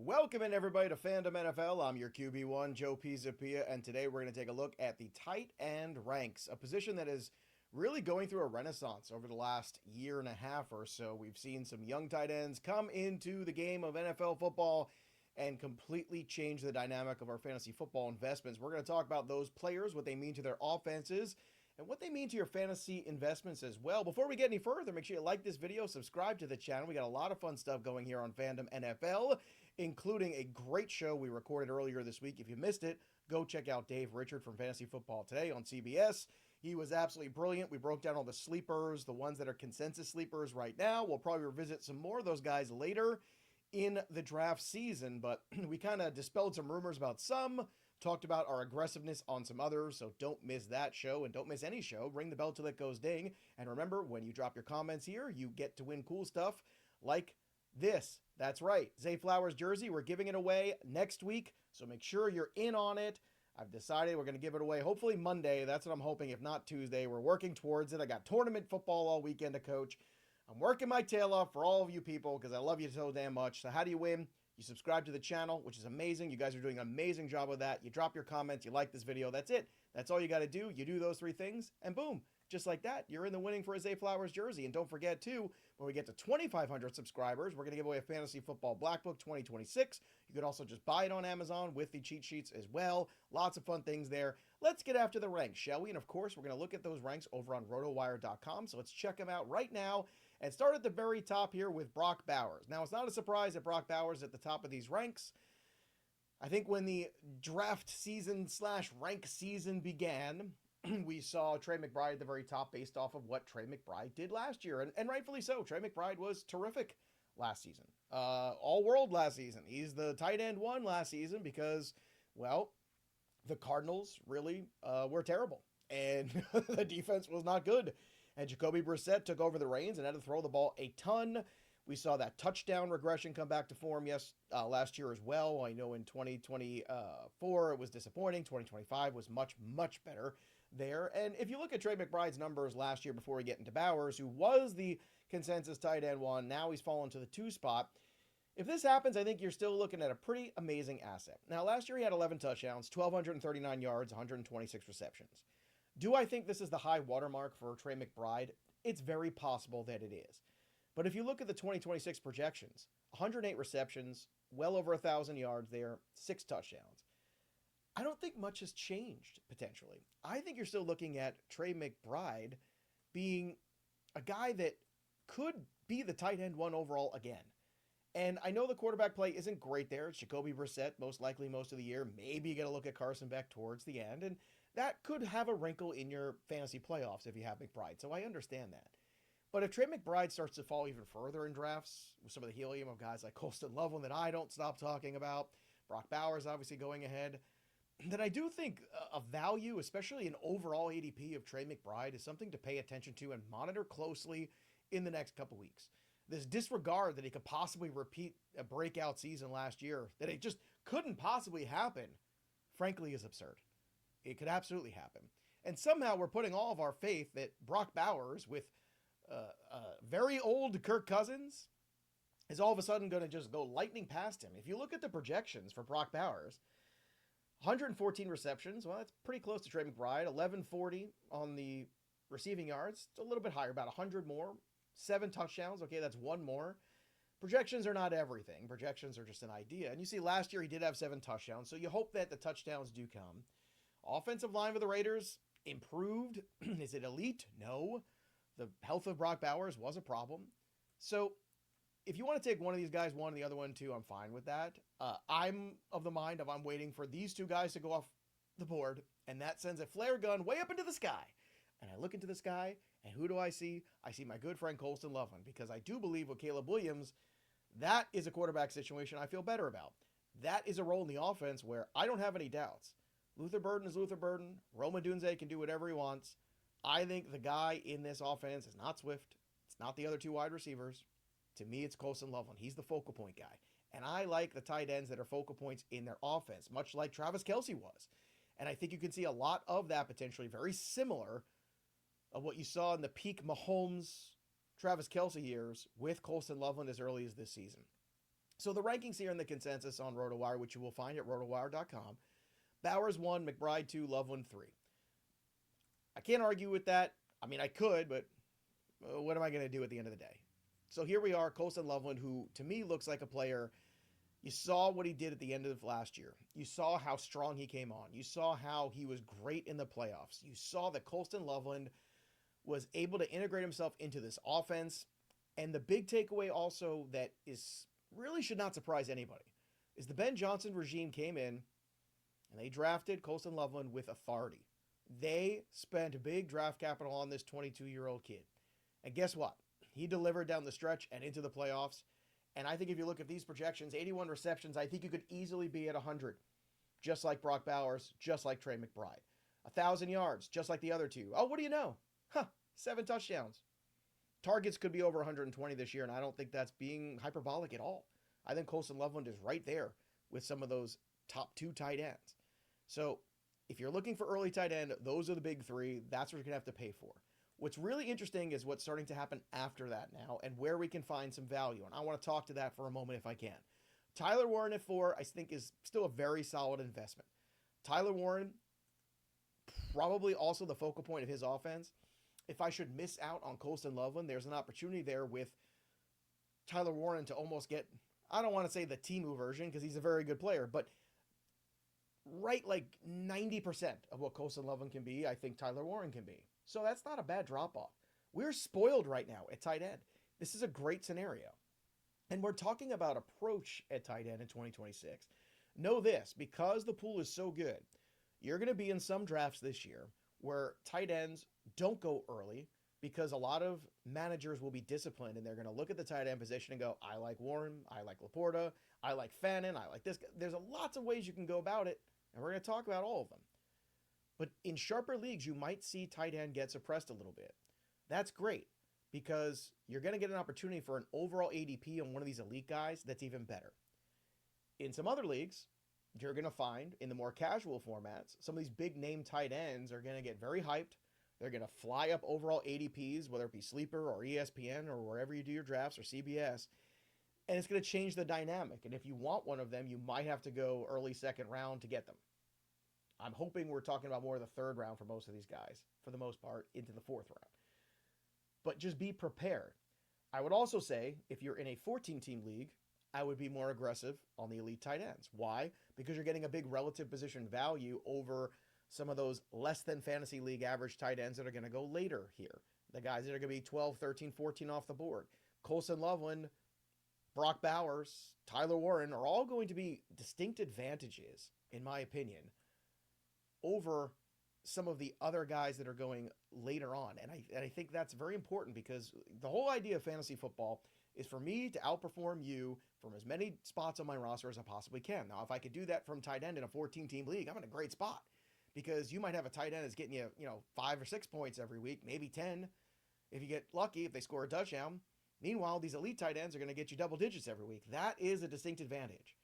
Welcome in everybody to FandomNFL. I'm your QB1, Joe Pisapia, and today we're going to take a look at the tight end ranks, a position that is really going through a renaissance over the last year and a half or so. We've seen some young tight ends come into the game of NFL football and completely change the dynamic of our fantasy football investments. We're going to talk about those players, what they mean to their offenses, and what they mean to your fantasy investments as well. Before we get any further, make sure you like this video, subscribe to the channel. We got a lot of fun stuff going here on Fandom NFL, including a great show we recorded earlier this week. If you missed it, go check out Dave Richard from Fantasy Football Today on CBS. He was absolutely brilliant. We broke down all the sleepers, the ones that are consensus sleepers right now. We'll probably revisit some more of those guys later in the draft season, but we kind of dispelled some rumors about some, talked about our aggressiveness on some others, so don't miss that show and don't miss any show. Ring the bell till it goes ding. And remember, when you drop your comments here, you get to win cool stuff like this. That's right, Zay Flowers jersey. We're giving it away next week, so make sure you're in on it. I've decided we're going to give it away hopefully Monday. That's what I'm hoping, if not Tuesday. We're working towards it. I got tournament football all weekend to coach. I'm working my tail off for all of you people because I love you so damn much. So how do you win? You subscribe to the channel, which is amazing. You guys are doing an amazing job with that. You drop your comments. You like this video. That's it. That's all you got to do. You do those three things, and boom. Just like that, you're in the winning for a Zay Flowers jersey. And don't forget, too, when we get to 2,500 subscribers, we're going to give away a Fantasy Football Black Book 2026. You could also just buy it on Amazon with the cheat sheets as well. Lots of fun things there. Let's get after the ranks, shall we? And, of course, we're going to look at those ranks over on rotowire.com. So let's check them out right now and start at the very top here with Brock Bowers. Now, it's not a surprise that Brock Bowers is at the top of these ranks. I think when the draft season / rank season began, we saw Trey McBride at the very top based off of what Trey McBride did last year. And rightfully so. Trey McBride was terrific last season. All world last season. He's the tight end one last season because, well, the Cardinals really were terrible. And the defense was not good. And Jacoby Brissett took over the reins and had to throw the ball a ton. We saw that touchdown regression come back to form last year as well. I know in 2024 it was disappointing. 2025 was much, much better there. And if you look at Trey McBride's numbers last year before we get into Bowers, who was the consensus tight end one, now he's fallen to the 2 spot. If this happens, I think you're still looking at a pretty amazing asset. Now, last year he had 11 touchdowns, 1,239 yards, 126 receptions. Do I think this is the high watermark for Trey McBride? It's very possible that it is. But if you look at the 2026 projections, 108 receptions, well over 1,000 yards there, 6 touchdowns. I don't think much has changed, potentially. I think you're still looking at Trey McBride being a guy that could be the tight end one overall again. And I know the quarterback play isn't great there. It's Jacoby Brissett, most likely most of the year. Maybe you get a look at Carson Beck towards the end. And that could have a wrinkle in your fantasy playoffs if you have McBride. So I understand that. But if Trey McBride starts to fall even further in drafts, with some of the helium of guys like Colston Loveland that I don't stop talking about, Brock Bowers obviously going ahead, then I do think a value, especially an overall ADP of Trey McBride, is something to pay attention to and monitor closely in the next couple weeks. This disregard that he could possibly repeat a breakout season last year, that it just couldn't possibly happen, frankly, is absurd. It could absolutely happen. And somehow we're putting all of our faith that Brock Bowers, with very old Kirk Cousins, is all of a sudden going to just go lightning past him. If you look at the projections for Brock Bowers, 114 receptions, well, that's pretty close to Trey McBride. 1140 on the receiving yards. It's a little bit higher, about 100 more. 7 touchdowns. Okay, that's 1 more. Projections are not everything. Projections are just an idea. And you see last year he did have 7 touchdowns, so you hope that the touchdowns do come. Offensive line for the Raiders improved. Is it elite? No. The health of Brock Bowers was a problem. So if you want to take one of these guys, one, and the other one, too, I'm fine with that. I'm of the mind of I'm waiting for these 2 guys to go off the board, and that sends a flare gun way up into the sky. And I look into the sky, and who do I see? I see my good friend Colston Loveland, because I do believe with Caleb Williams, that is a quarterback situation I feel better about. That is a role in the offense where I don't have any doubts. Luther Burden is Luther Burden. Roma Dunze can do whatever he wants. I think the guy in this offense is not Swift. It's not the other 2 wide receivers. To me, it's Colston Loveland. He's the focal point guy. And I like the tight ends that are focal points in their offense, much like Travis Kelce was. And I think you can see a lot of that potentially very similar of what you saw in the peak Mahomes, Travis Kelce years with Colston Loveland as early as this season. So the rankings here in the consensus on RotoWire, which you will find at rotowire.com, Bowers 1, McBride 2, Loveland 3. I can't argue with that. I mean, I could, but what am I going to do at the end of the day? So here we are, Colson Loveland, who to me looks like a player. You saw what he did at the end of last year. You saw how strong he came on. You saw how he was great in the playoffs. You saw that Colston Loveland was able to integrate himself into this offense. And the big takeaway also that is really should not surprise anybody is the Ben Johnson regime came in and they drafted Colston Loveland with authority. They spent big draft capital on this 22-year-old kid. And guess what? He delivered down the stretch and into the playoffs. And I think if you look at these projections, 81 receptions, I think you could easily be at 100, just like Brock Bowers, just like Trey McBride. 1,000 yards, just like the other two. Oh, what do you know? 7 touchdowns. Targets could be over 120 this year, and I don't think that's being hyperbolic at all. I think Colston Loveland is right there with some of those top 2 tight ends. So if you're looking for early tight end, those are the big 3. That's what you're going to have to pay for. What's really interesting is what's starting to happen after that now and where we can find some value. And I want to talk to that for a moment if I can. Tyler Warren at 4, I think is still a very solid investment. Tyler Warren, probably also the focal point of his offense. If I should miss out on Colston Loveland, there's an opportunity there with Tyler Warren to almost get, I don't want to say the Temu version because he's a very good player, but right like 90% of what Colston Loveland can be, I think Tyler Warren can be. So that's not a bad drop-off. We're spoiled right now at tight end. This is a great scenario. And we're talking about approach at tight end in 2026. Know this, because the pool is so good, you're going to be in some drafts this year where tight ends don't go early because a lot of managers will be disciplined and they're going to look at the tight end position and go, I like Warren, I like Laporta, I like Fannin, I like this. There's lots of ways you can go about it, and we're going to talk about all of them. But in sharper leagues, you might see tight end get suppressed a little bit. That's great because you're going to get an opportunity for an overall ADP on one of these elite guys that's even better. In some other leagues, you're going to find in the more casual formats, some of these big name tight ends are going to get very hyped. They're going to fly up overall ADPs, whether it be Sleeper or ESPN or wherever you do your drafts or CBS. And it's going to change the dynamic. And if you want one of them, you might have to go early second round to get them. I'm hoping we're talking about more of the third round for most of these guys, for the most part, into the fourth round. But just be prepared. I would also say, if you're in a 14-team league, I would be more aggressive on the elite tight ends. Why? Because you're getting a big relative position value over some of those less than fantasy league average tight ends that are going to go later here. The guys that are going to be 12, 13, 14 off the board. Colston Loveland, Brock Bowers, Tyler Warren are all going to be distinct advantages, in my opinion, over some of the other guys that are going later on. And I think that's very important because the whole idea of fantasy football is for me to outperform you from as many spots on my roster as I possibly can. Now, if I could do that from tight end in a 14-team league, I'm in a great spot because you might have a tight end that's getting you, 5 or 6 points every week, maybe 10 if you get lucky, if they score a touchdown. Meanwhile, these elite tight ends are going to get you double digits every week. That is a distinct advantage.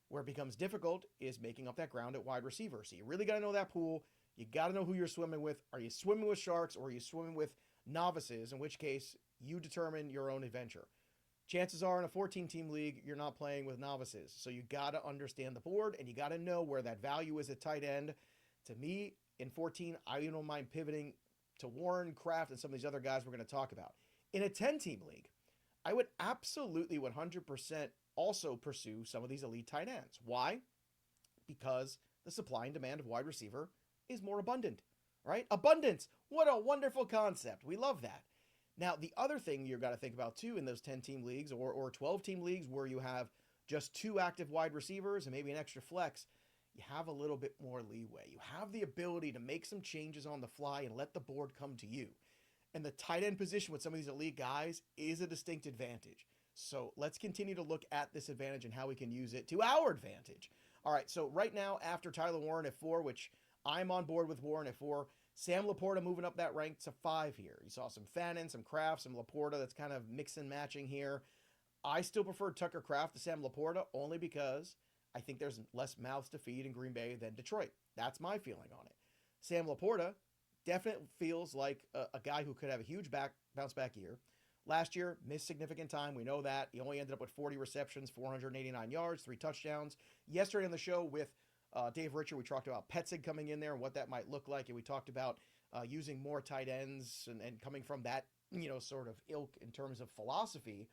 Where it becomes difficult is making up that ground at wide receiver. So you really got to know that pool. You got to know who you're swimming with. Are you swimming with sharks or are you swimming with novices? In which case, you determine your own adventure. Chances are in a 14-team league, you're not playing with novices. So you got to understand the board and you got to know where that value is at tight end. To me, in 14, I don't mind pivoting to Warren, Kraft, and some of these other guys we're going to talk about. In a 10-team league, I would absolutely 100% also pursue some of these elite tight ends. Why? Because the supply and demand of wide receiver is more abundant, right? Abundance. What a wonderful concept. We love that. Now, the other thing you've got to think about too in those 10-team leagues or 12-team leagues where you have just 2 active wide receivers and maybe an extra flex, you have a little bit more leeway. You have the ability to make some changes on the fly and let the board come to you. And the tight end position with some of these elite guys is a distinct advantage. So let's continue to look at this advantage and how we can use it to our advantage. All right, so right now, after Tyler Warren at 4, which I'm on board with Warren at 4, Sam Laporta moving up that rank to 5 here. You saw some Fannin, some Kraft, some Laporta that's kind of mix and matching here. I still prefer Tucker Kraft to Sam Laporta only because I think there's less mouths to feed in Green Bay than Detroit. That's my feeling on it. Sam Laporta definitely feels like a guy who could have a huge bounce back year. Last year, missed significant time. We know that. He only ended up with 40 receptions, 489 yards, 3 touchdowns. Yesterday on the show with Dave Richard, we talked about Petzig coming in there and what that might look like. And we talked about using more tight ends and coming from that, sort of ilk in terms of philosophy.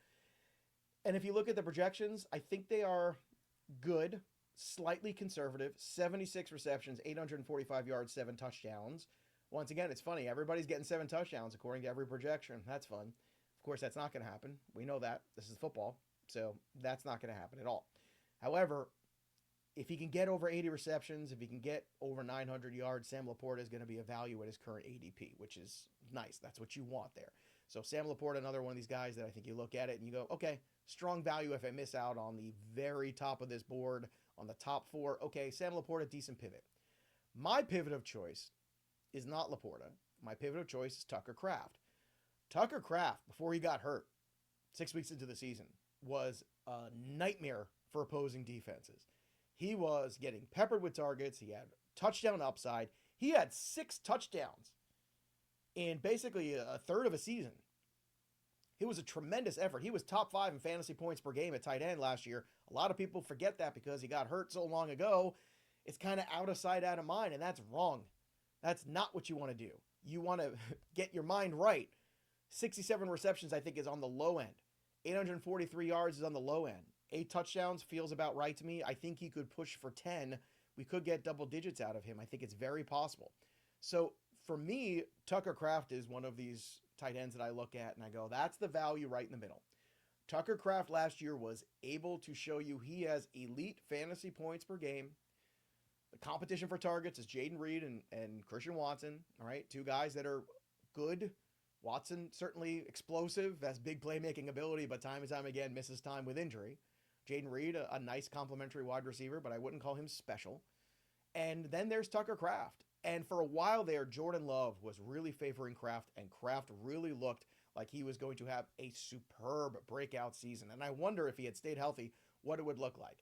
And if you look at the projections, I think they are good, slightly conservative. 76 receptions, 845 yards, 7 touchdowns. Once again, it's funny. Everybody's getting 7 touchdowns according to every projection. That's fun. Of course, that's not going to happen. We know that. This is football. So that's not going to happen at all. However, if he can get over 80 receptions, if he can get over 900 yards, Sam Laporta is going to be a value at his current ADP, which is nice. That's what you want there. So Sam Laporta, another one of these guys that I think you look at it and you go, okay, strong value if I miss out on the very top of this board, on the top 4. Okay, Sam Laporta, decent pivot. My pivot of choice is not Laporta. My pivot of choice is Tucker Kraft. Tucker Kraft, before he got hurt 6 weeks into the season, was a nightmare for opposing defenses. He was getting peppered with targets. He had touchdown upside. He had 6 touchdowns in basically a third of a season. It was a tremendous effort. He was top 5 in fantasy points per game at tight end last year. A lot of people forget that because he got hurt so long ago. It's kind of out of sight, out of mind, and that's wrong. That's not what you want to do. You want to get your mind right. 67 receptions, I think, is on the low end. 843 yards is on the low end. 8 touchdowns feels about right to me. I think he could push for 10. We could get double digits out of him. I think it's very possible. So for me, Tucker Kraft is one of these tight ends that I look at and I go, that's the value right in the middle. Tucker Kraft last year was able to show you he has elite fantasy points per game. The competition for targets is Jaden Reed and Christian Watson. All right, 2 guys that are good. Watson, certainly explosive, has big playmaking ability, but time and time again misses time with injury. Jaden Reed, a nice complimentary wide receiver, but I wouldn't call him special. And then there's Tucker Kraft. And for a while there, Jordan Love was really favoring Kraft, and Kraft really looked like he was going to have a superb breakout season. And I wonder if he had stayed healthy, what it would look like.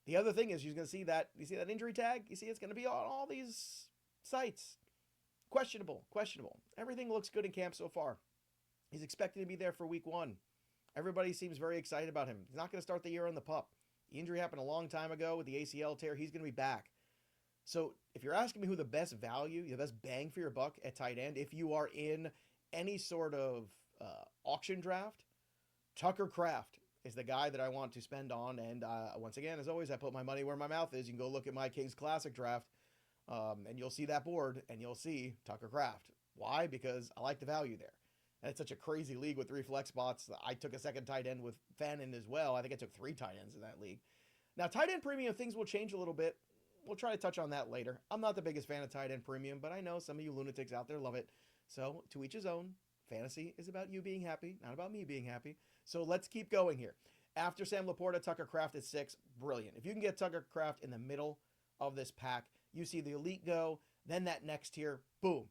The other thing is you're going to see that, you see that injury tag? You see it's going to be on all these sites. Questionable. Everything looks good in camp so far. He's expected to be there for week 1. Everybody seems very excited about him. He's not going to start the year on the pup. The injury happened a long time ago with the ACL tear. He's going to be back. So if you're asking me who the best value, the best bang for your buck at tight end, if you are in any sort of auction draft, Tucker Kraft is the guy that I want to spend on. And once again, as always, I put my money where my mouth is. You can go look at my Kings Classic draft. And you'll see that board, and you'll see Tucker Kraft. Why? Because I like the value there. And it's such a crazy league with 3 flex spots. I took a second tight end with Fannin as well. I think I took 3 tight ends in that league. Now, tight end premium, things will change a little bit. We'll try to touch on that later. I'm not the biggest fan of tight end premium, but I know some of you lunatics out there love it. So, to each his own. Fantasy is about you being happy, not about me being happy. So, let's keep going here. After Sam Laporta, Tucker Kraft at 6. Brilliant. If you can get Tucker Kraft in the middle of this pack, you see the elite go, then that next tier, boom.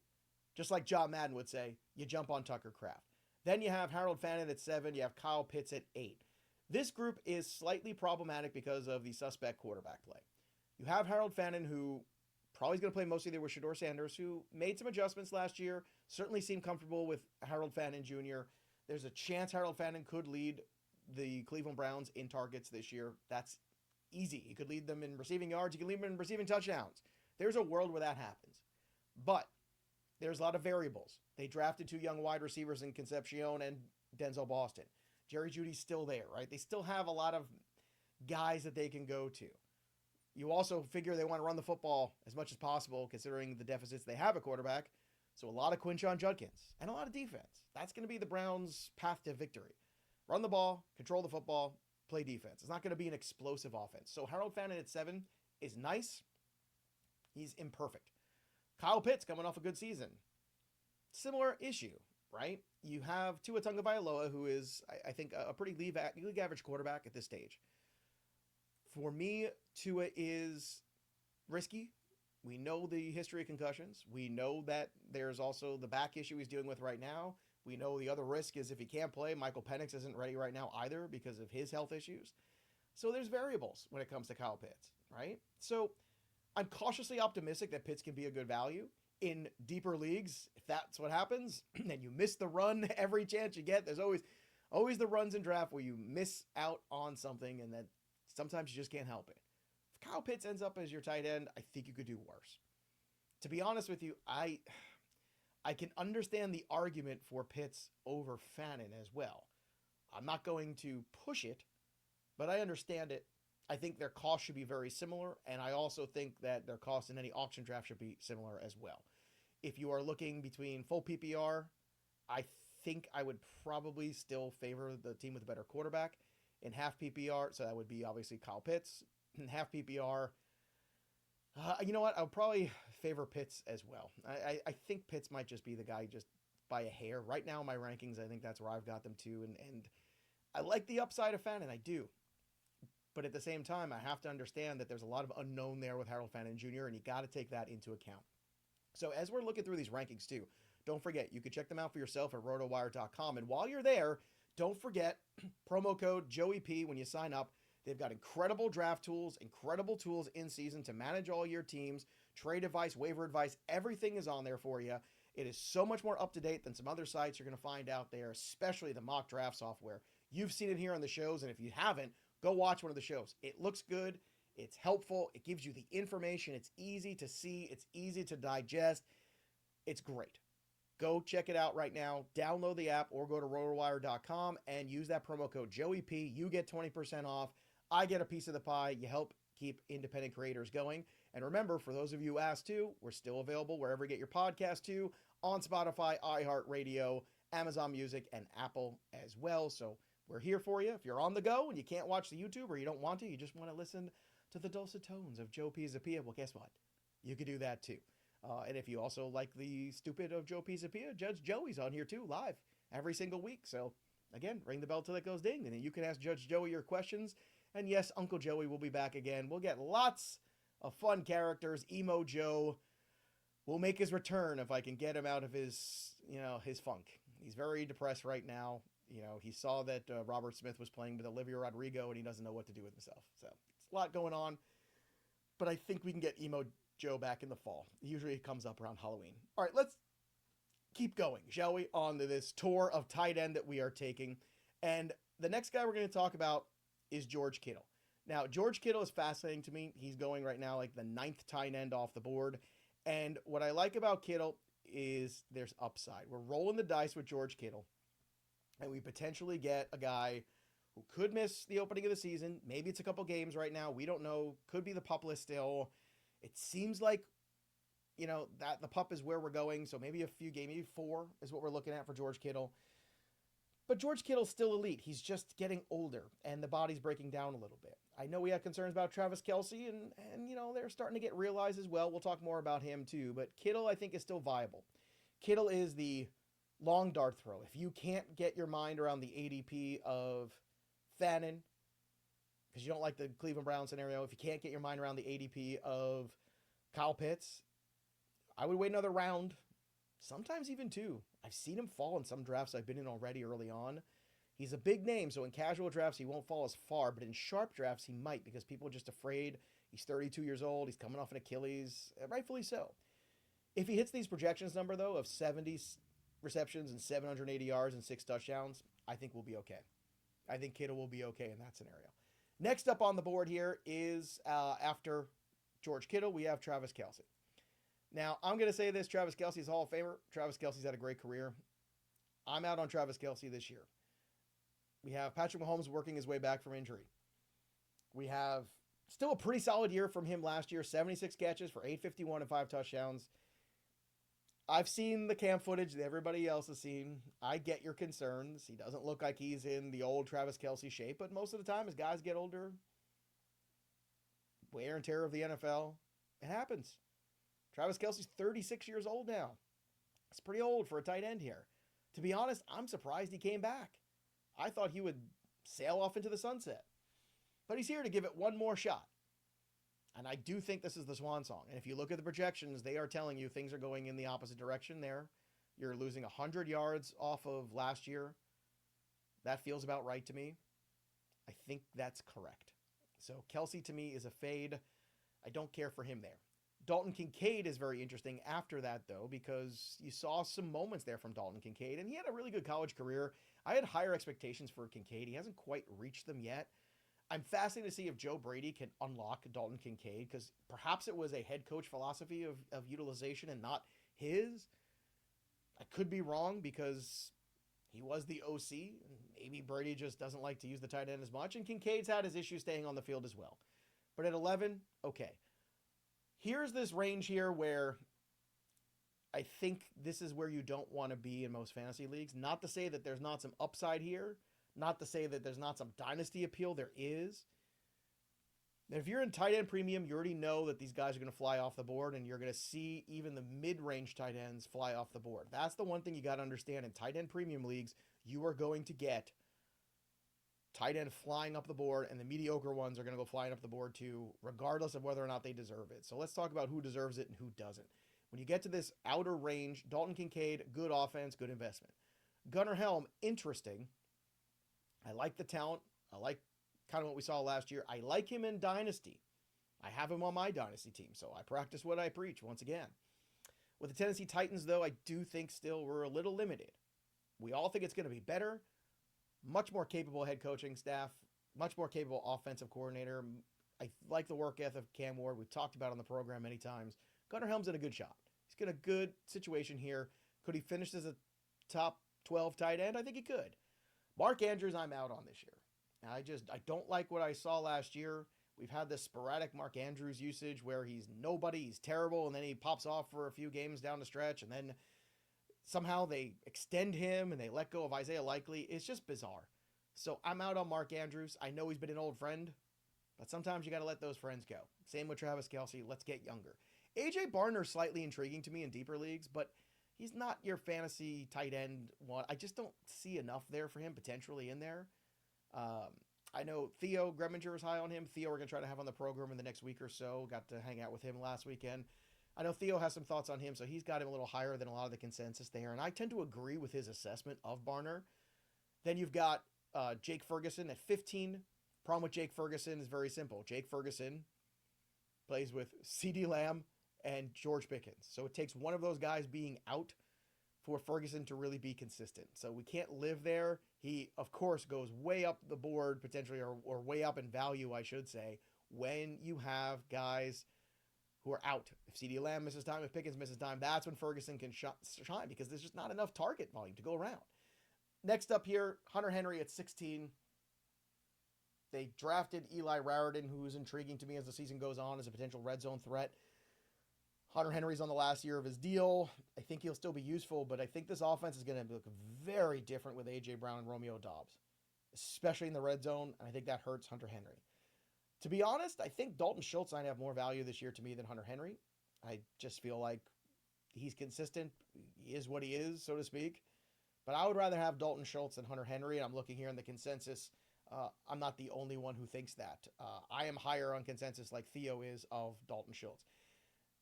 Just like John Madden would say, you jump on Tucker Kraft. Then you have Harold Fannin at 7. You have Kyle Pitts at 8. This group is slightly problematic because of the suspect quarterback play. You have Harold Fannin, who probably is going to play mostly there with Shedeur Sanders, who made some adjustments last year, certainly seemed comfortable with Harold Fannin Jr. There's a chance Harold Fannin could lead the Cleveland Browns in targets this year. That's easy. He could lead them in receiving yards. He can lead them in receiving touchdowns. There's a world where that happens. But there's a lot of variables. They drafted 2 young wide receivers in Concepcion and Denzel Boston. Jerry Jeudy's still there, right? They still have a lot of guys that they can go to. You also figure they want to run the football as much as possible, considering the deficits they have at quarterback. So a lot of Quinshon Judkins and a lot of defense. That's going to be the Browns' path to victory. Run the ball, control the football, play defense. It's not going to be an explosive offense. So Harold Fannin at 7 is nice. He's imperfect. Kyle Pitts coming off a good season. Similar issue, right? You have Tua Tagovailoa, who is, I think, a pretty league average quarterback at this stage. For me, Tua is risky. We know the history of concussions. We know that there's also the back issue he's dealing with right now. We know the other risk is if he can't play, Michael Penix isn't ready right now either because of his health issues. So there's variables when it comes to Kyle Pitts, right? So I'm cautiously optimistic that Pitts can be a good value. In deeper leagues, if that's what happens, and you miss the run every chance you get, there's always Always the runs in draft where you miss out on something and then sometimes you just can't help it. If Kyle Pitts ends up as your tight end, I think you could do worse. To be honest with you, I can understand the argument for Pitts over Fannin as well. I'm not going to push it, but I understand it. I think their cost should be very similar, and I also think that their cost in any auction draft should be similar as well. If you are looking between full PPR, I think I would probably still favor the team with a better quarterback. In half PPR, so that would be obviously Kyle Pitts. In half PPR, you know what? I would probably favor Pitts as well. I think Pitts might just be the guy just by a hair. Right now in my rankings, I think that's where I've got them to. And I like the upside of Fannin, I do. But at the same time, I have to understand that there's a lot of unknown there with Harold Fannin Jr., and you got to take that into account. So as we're looking through these rankings too, don't forget, you can check them out for yourself at rotowire.com. And while you're there, don't forget promo code JoeyP when you sign up. They've got incredible draft tools, incredible tools in season to manage all your teams, trade advice, waiver advice, everything is on there for you. It is so much more up to date than some other sites you're going to find out there, especially the mock draft software. You've seen it here on the shows, and if you haven't, go watch one of the shows. It looks good. It's helpful. It gives you the information. It's easy to see. It's easy to digest. It's great. Go check it out right now. Download the app or go to rotowire.com and use that promo code JoeyP. You get 20% off. I get a piece of the pie. You help keep independent creators going. And remember, for those of you who asked too, we're still available wherever you get your podcast to, on Spotify, iHeartRadio, Amazon Music, and Apple as well. So we're here for you. If you're on the go and you can't watch the YouTube or you don't want to, you just want to listen to the dulcet tones of Joe Pisapia, well, guess what? You could do that too. And if you also like the stupid of Joe Pisapia, Judge Joey's on here too, live every single week. So again, ring the bell till it goes ding, and then you can ask Judge Joey your questions. And yes, Uncle Joey will be back again. We'll get lots of fun characters. Emo Joe will make his return if I can get him out of his, his funk. He's very depressed right now. He saw that Robert Smith was playing with Olivia Rodrigo, and he doesn't know what to do with himself. So it's a lot going on. But I think we can get Emo Joe back in the fall. Usually it comes up around Halloween. All right, let's keep going, shall we, on to this tour of tight end that we are taking. And the next guy we're going to talk about is George Kittle. Now, George Kittle is fascinating to me. He's going right now like the 9th tight end off the board. And what I like about Kittle is there's upside. We're rolling the dice with George Kittle, and we potentially get a guy who could miss the opening of the season. Maybe it's a couple games right now. We don't know. Could be the pup list still. It seems like, that the pup is where we're going. So maybe a few games, maybe 4 is what we're looking at for George Kittle. But George Kittle's still elite. He's just getting older, and the body's breaking down a little bit. I know we have concerns about Travis Kelce, and they're starting to get realized as well. We'll talk more about him too. But Kittle, I think, is still viable. Kittle is the long dart throw. If you can't get your mind around the ADP of Fannin, because you don't like the Cleveland Browns scenario, if you can't get your mind around the ADP of Kyle Pitts, I would wait another round, sometimes even 2. I've seen him fall in some drafts I've been in already early on. He's a big name, so in casual drafts, he won't fall as far, but in sharp drafts, he might, because people are just afraid. He's 32 years old. He's coming off an Achilles, rightfully so. If he hits these projections number, though, of 70 receptions and 780 yards and 6 touchdowns, I think we'll be okay. I think Kittle will be okay in that scenario. Next up on the board here is, after George Kittle, we have Travis Kelce. Now, I'm going to say this, Travis Kelce is a Hall of Famer. Travis Kelce's had a great career. I'm out on Travis Kelce this year. We have Patrick Mahomes working his way back from injury. We have still a pretty solid year from him last year, 76 catches for 851 and 5 touchdowns. I've seen the camp footage that everybody else has seen. I get your concerns. He doesn't look like he's in the old Travis Kelce shape, but most of the time as guys get older, wear and tear of the NFL, it happens. Travis Kelce's 36 years old now. It's pretty old for a tight end here. To be honest, I'm surprised he came back. I thought he would sail off into the sunset. But he's here to give it one more shot. And I do think this is the swan song. And if you look at the projections, they are telling you things are going in the opposite direction there. You're losing 100 yards off of last year. That feels about right to me. I think that's correct. So Kelce to me is a fade. I don't care for him there. Dalton Kincaid is very interesting after that, though, because you saw some moments there from Dalton Kincaid, and he had a really good college career. I had higher expectations for Kincaid. He hasn't quite reached them yet. I'm fascinated to see if Joe Brady can unlock Dalton Kincaid, because perhaps it was a head coach philosophy of utilization and not his. I could be wrong because he was the OC. Maybe Brady just doesn't like to use the tight end as much, and Kincaid's had his issues staying on the field as well. But at 11, okay. Here's this range here where I think this is where you don't want to be in most fantasy leagues. Not to say that there's not some upside here, not to say that there's not some dynasty appeal. There is. If you're in tight end premium, you already know that these guys are going to fly off the board, and you're going to see even the mid-range tight ends fly off the board. That's the one thing you got to understand. In tight end premium leagues, you are going to get tight end flying up the board, and the mediocre ones are going to go flying up the board too, regardless of whether or not they deserve it. So let's talk about who deserves it and who doesn't. When you get to this outer range, Dalton Kincaid, good offense, good investment. Gunnar Helm, interesting. I like the talent. I like kind of what we saw last year. I like him in Dynasty. I have him on my Dynasty team, so I practice what I preach once again. With the Tennessee Titans, though, I do think still we're a little limited. We all think it's going to be better. Much more capable head coaching staff, much more capable offensive coordinator. I like the work ethic of Cam Ward. We've talked about it on the program many times. Gunnar Helm's in a good shot. He's got a good situation here. Could he finish as a top 12 tight end? I think he could. Mark Andrews, I'm out on this year. I don't like what I saw last year. We've had this sporadic Mark Andrews usage where he's nobody, he's terrible, and then he pops off for a few games down the stretch, and then somehow they extend him and they let go of Isaiah Likely. It's just bizarre. So I'm out on Mark Andrews. I know he's been an old friend, but sometimes you got to let those friends go. Same with Travis Kelce. Let's get younger. AJ Barner's slightly intriguing to me in deeper leagues, but he's not your fantasy tight end one. I just don't see enough there for him potentially in there. I know Theo Greminger is high on him. Theo we're going to try to have on the program in the next week or so. Got to hang out with him last weekend. I know Theo has some thoughts on him, so he's got him a little higher than a lot of the consensus there, and I tend to agree with his assessment of Barner. Then you've got Jake Ferguson at 15. Problem with Jake Ferguson is very simple. Jake Ferguson plays with CeeDee Lamb and George Pickens, so it takes one of those guys being out for Ferguson to really be consistent. So we can't live there. He, of course, goes way up the board potentially, or way up in value, I should say, when you have guys who are out. If CeeDee Lamb misses time, if Pickens misses time, that's when Ferguson can shine because there's just not enough target volume to go around. Next up here, Hunter Henry at 16. They drafted Eli Raritan, who is intriguing to me as the season goes on as a potential red zone threat. Hunter Henry's on the last year of his deal. I think he'll still be useful, but I think this offense is going to look very different with A.J. Brown and Romeo Doubs, especially in the red zone, and I think that hurts Hunter Henry. To be honest, I think Dalton Schultz might have more value this year to me than Hunter Henry. I just feel like he's consistent. He is what he is, so to speak. But I would rather have Dalton Schultz than Hunter Henry, and I'm looking here in the consensus. I'm not the only one who thinks that. I am higher on consensus like Theo is of Dalton Schultz.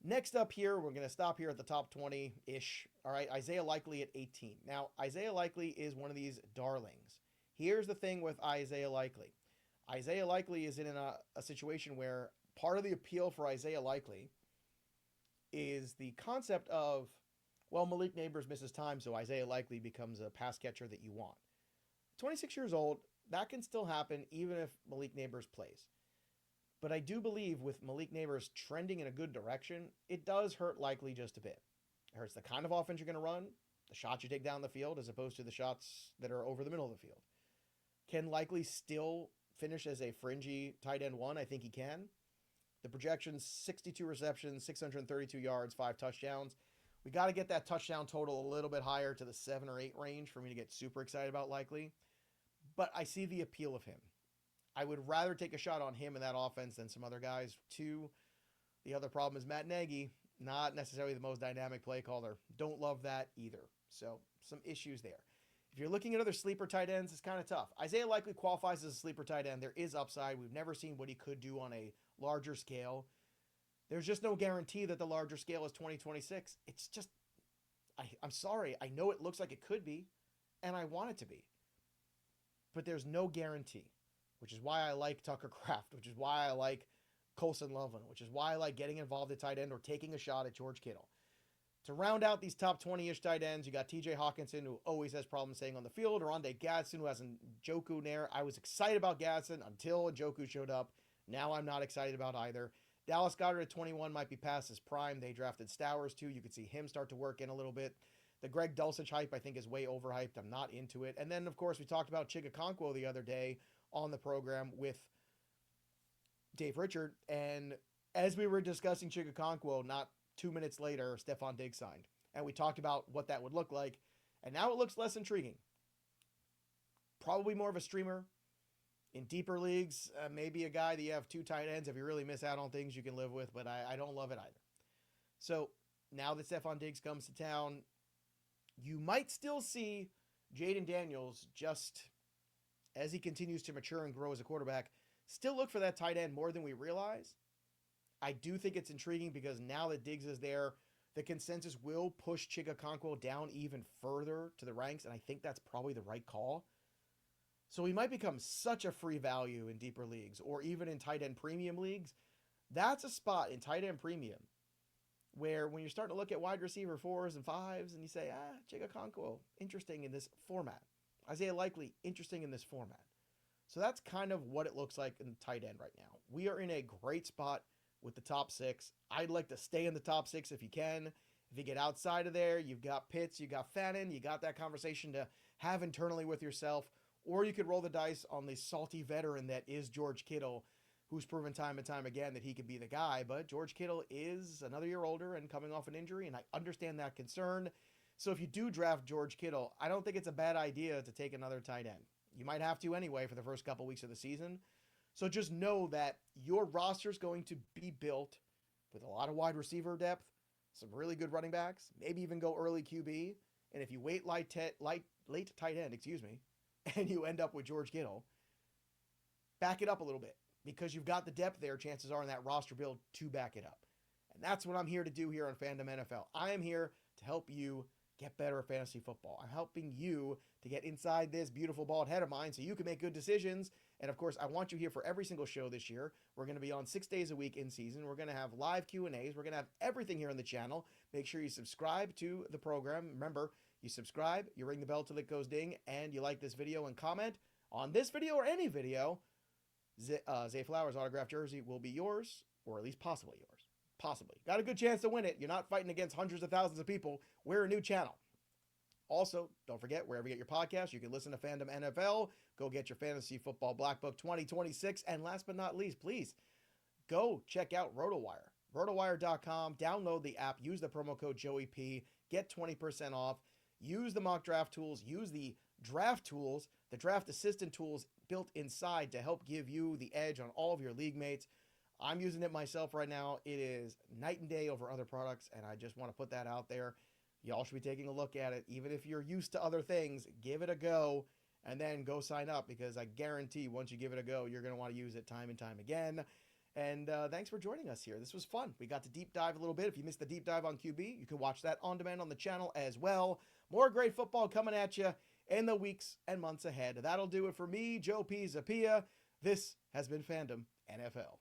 Next up here, we're going to stop here at the top 20-ish. All right, Isaiah Likely at 18. Now, Isaiah Likely is one of these darlings. Here's the thing with Isaiah Likely. Isaiah Likely is in a situation where part of the appeal for Isaiah Likely is the concept of, well, Malik Neighbors misses time, so Isaiah Likely becomes a pass catcher that you want. 26 years old, that can still happen even if Malik Neighbors plays. But I do believe with Malik Neighbors trending in a good direction, it does hurt Likely just a bit. It hurts the kind of offense you're going to run, the shots you take down the field, as opposed to the shots that are over the middle of the field. Can Likely still finish as a fringy tight end one? I think he can. The projections, 62 receptions, 632 yards, 5 touchdowns. We got to get that touchdown total a little bit higher to the 7 or 8 range for me to get super excited about Likely. But I see the appeal of him. I would rather take a shot on him in that offense than some other guys. Too, the other problem is Matt Nagy, not necessarily the most dynamic play caller. Don't love that either. So some issues there. If you're looking at other sleeper tight ends, it's kind of tough. Isaiah Likely qualifies as a sleeper tight end. There is upside. We've never seen what he could do on a larger scale. There's just no guarantee that the larger scale is 2026. It's just, I'm sorry. I know it looks like it could be, and I want it to be. But there's no guarantee, which is why I like Tucker Kraft, which is why I like Colson Loveland, which is why I like getting involved at tight end or taking a shot at George Kittle. To round out these top 20-ish tight ends, you got TJ Hawkinson, who always has problems staying on the field, Oronde Gadsden, who has Njoku there. I was excited about Gadsden until Njoku showed up. Now I'm not excited about either. Dallas Goedert at 21 might be past his prime. They drafted Stowers, too. You could see him start to work in a little bit. The Greg Dulcich hype, I think, is way overhyped. I'm not into it. And then, of course, we talked about Chigakonkwo the other day on the program with Dave Richard. And as we were discussing Chigakonkwo, not 2 minutes later, Stephon Diggs signed. And we talked about what that would look like. And now it looks less intriguing. Probably more of a streamer. In deeper leagues, maybe a guy that you have two tight ends. If you really miss out on things you can live with, but I don't love it either. So now that Stephon Diggs comes to town, you might still see Jaden Daniels, just as he continues to mature and grow as a quarterback, still look for that tight end more than we realize. I do think it's intriguing because now that Diggs is there, the consensus will push Chigakonkwo down even further to the ranks, and I think that's probably the right call. So he might become such a free value in deeper leagues or even in tight end premium leagues. That's a spot in tight end premium where when you're starting to look at wide receiver 4s and 5s and you say, Chigakonkwo, interesting in this format. Isaiah Likely, interesting in this format. So that's kind of what it looks like in tight end right now. We are in a great spot with the top 6. I'd like to stay in the top 6 if you can. If you get outside of there, you've got Pitts, you got Fannin, you got that conversation to have internally with yourself. Or you could roll the dice on the salty veteran that is George Kittle, who's proven time and time again that he could be the guy. But George Kittle is another year older and coming off an injury, and I understand that concern. So if you do draft George Kittle, I don't think it's a bad idea to take another tight end. You might have to anyway for the first couple weeks of the season. So just know that your roster is going to be built with a lot of wide receiver depth, some really good running backs, maybe even go early QB. And if you wait late tight end, and you end up with George Kittle, back it up a little bit because you've got the depth there, chances are, in that roster build to back it up. And that's what I'm here to do here on FandomNFL. I am here to help you get better at fantasy football. I'm helping you to get inside this beautiful bald head of mine so you can make good decisions. And of course, I want you here for every single show this year. We're going to be on 6 days a week in season. We're going to have live Q&As. We're going to have everything here on the channel. Make sure you subscribe to the program. Remember, you subscribe, you ring the bell till it goes ding, and you like this video and comment on this video or any video. Zay Flowers' autographed jersey will be yours, or at least possibly yours. Possibly. Got a good chance to win it. You're not fighting against hundreds of thousands of people. We're a new channel. Also, don't forget, wherever you get your podcast, you can listen to Fandom NFL. Go get your Fantasy Football Black Book 2026. And last but not least, please go check out RotoWire. RotoWire.com. Download the app. Use the promo code JoeyP. Get 20% off. Use the mock draft tools. Use the draft tools, the draft assistant tools built inside to help give you the edge on all of your league mates. I'm using it myself right now. It is night and day over other products, and I just want to put that out there. Y'all should be taking a look at it. Even if you're used to other things, give it a go, and then go sign up, because I guarantee once you give it a go, you're going to want to use it time and time again. And thanks for joining us here. This was fun. We got to deep dive a little bit. If you missed the deep dive on QB, you can watch that on demand on the channel as well. More great football coming at you in the weeks and months ahead. That'll do it for me, Joe P. Zapia. This has been Fandom NFL.